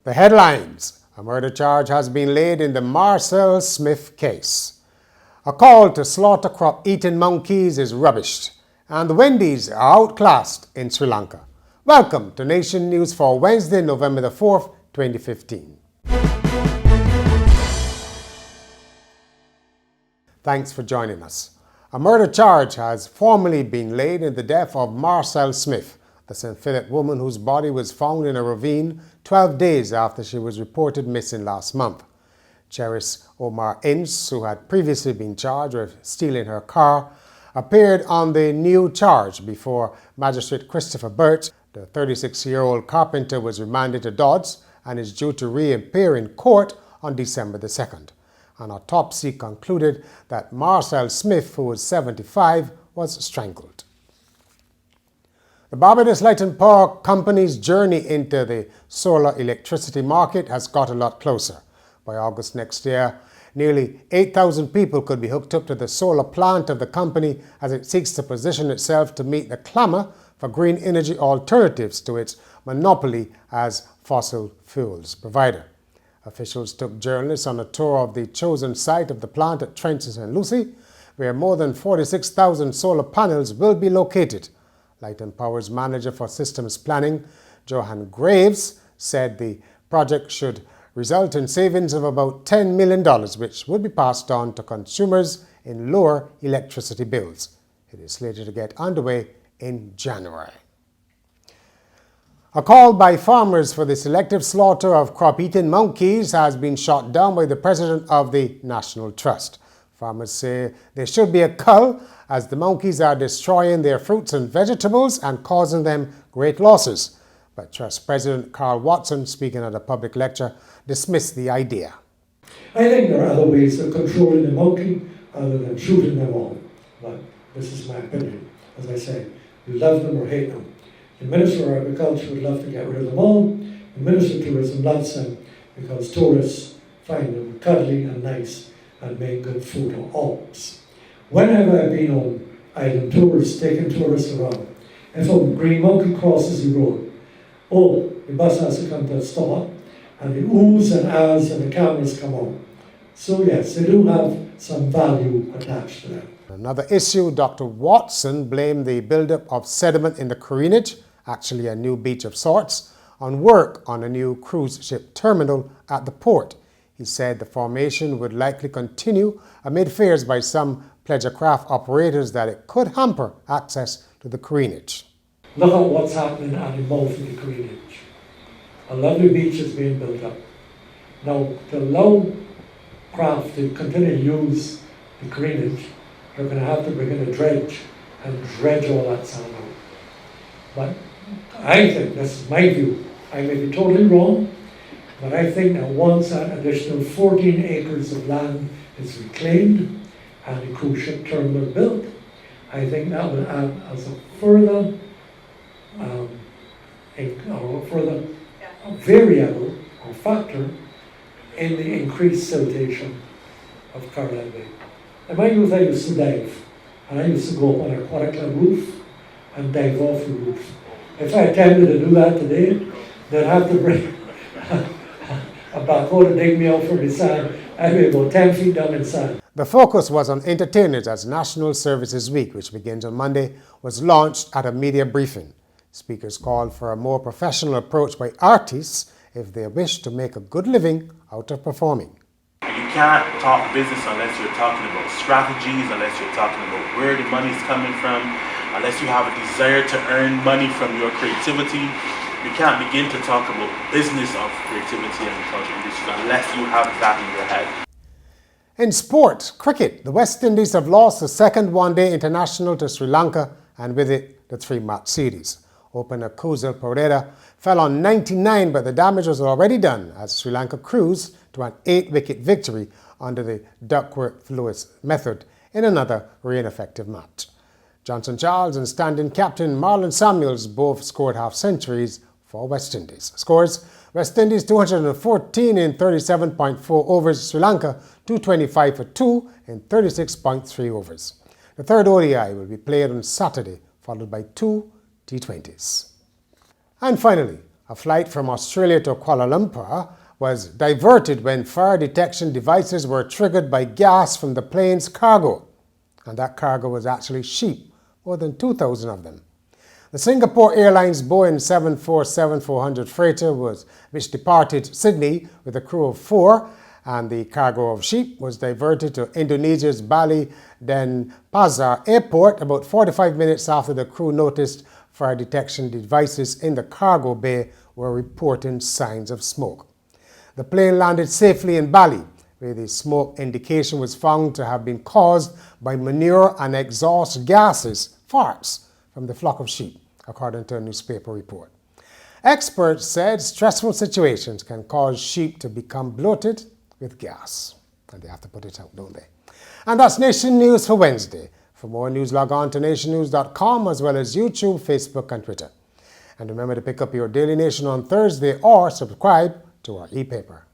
The headlines: a murder charge has been laid in the Marcelle Smith case. A call to slaughter crop-eating monkeys is rubbished, and the Windies are outclassed in Sri Lanka. Welcome to Nation News for Wednesday, November the 4th, 2015. Thanks for joining us. A murder charge has formally been laid in the death of Marcelle Smith, the St. Philip woman whose body was found in a ravine 12 days after she was reported missing last month. Cheris Omar Ince, who had previously been charged with stealing her car, appeared on the new charge before Magistrate Christopher Burt. The 36-year-old carpenter was remanded to Dodds and is due to reappear in court on December the 2nd. An autopsy concluded that Marcelle Smith, who was 75, was strangled. The Barbados Light and Power Company's journey into the solar electricity market has got a lot closer. By August next year, nearly 8,000 people could be hooked up to the solar plant of the company as it seeks to position itself to meet the clamour for green energy alternatives to its monopoly as fossil fuels provider. Officials took journalists on a tour of the chosen site of the plant at Trenton St. Lucie, where more than 46,000 solar panels will be located. Light and Power's manager for systems planning, Johan Graves, said the project should result in savings of about $10 million, which would be passed on to consumers in lower electricity bills. It is slated to get underway in January. A call by farmers for the selective slaughter of crop-eating monkeys has been shot down by the president of the National Trust. Farmers say there should be a cull as the monkeys are destroying their fruits and vegetables and causing them great losses. But Trust President Carl Watson, speaking at a public lecture, dismissed the idea. I think there are other ways of controlling the monkey other than shooting them all. But this is my opinion. As I say, we love them or hate them. The Minister of Agriculture would love to get rid of them all. The Minister of Tourism loves them because tourists find them cuddly and nice and make good photo ops. Whenever I've been on island tours, taking tourists around, if a green monkey crosses the road, the bus has to come to a stop, and the oohs and ahs and the cameras come on. So yes, they do have some value attached to them. Another issue, Dr. Watson blamed the buildup of sediment in the Careenage, actually a new beach of sorts, on work on a new cruise ship terminal at the port. He said the formation would likely continue amid fears by some pleasure craft operators that it could hamper access to the Careenage. Look at what's happening at the mouth of the Careenage. A lovely beach is being built up. Now, to allow craft to continue to use the Careenage, they're going to have to bring in a dredge and dredge all that sand out. But I think, this is my view, I may be totally wrong, but I think that once that additional 14 acres of land is reclaimed and the cruise ship terminal built, I think that will add as a further variable or factor in the increased siltation of Caroline Bay. In my youth I used to dive, and I used to go up on an aquatic club roof and dive off the roof. If I attempted to do that today, they'd have to bring a backhoe to dig me out from the sand. I'd be about 10 feet down in sand. The focus was on entertainers as National Services Week, which begins on Monday, was launched at a media briefing. Speakers called for a more professional approach by artists if they wish to make a good living out of performing. You can't talk business unless you're talking about strategies, unless you're talking about where the money's coming from, unless you have a desire to earn money from your creativity. You can't begin to talk about business of creativity and culture industries unless you have that in your head. In sport, cricket, the West Indies have lost the second one-day international to Sri Lanka and with it the three-match series. Opener Kuzal Perera fell on 99, but the damage was already done as Sri Lanka cruised to an 8-wicket victory under the Duckworth-Lewis method in another rain-effective match. Johnson Charles and stand-in captain Marlon Samuels both scored half-centuries for West Indies. Scores: West Indies 214 in 37.4 overs, Sri Lanka 225 for 2 in 36.3 overs. The third ODI will be played on Saturday, followed by 2 T20s. And finally, A flight from Australia to Kuala Lumpur was diverted when fire detection devices were triggered by gas from the plane's cargo. And that cargo was actually sheep, more than 2,000 of them. The Singapore Airlines Boeing 747-400 freighter which departed Sydney with a crew of 4, and the cargo of sheep was diverted to Indonesia's Bali Denpasar airport about 45 minutes after the crew noticed fire detection devices in the cargo bay were reporting signs of smoke. The plane landed safely in Bali, where the smoke indication was found to have been caused by manure and exhaust gases, farts, from the flock of sheep, according to a newspaper report. Experts said stressful situations can cause sheep to become bloated with gas. And they have to put it out, don't they? And that's Nation News for Wednesday. For more news, log on to nationnews.com as well as YouTube, Facebook, and Twitter. And remember to pick up your Daily Nation on Thursday or subscribe to our e-paper.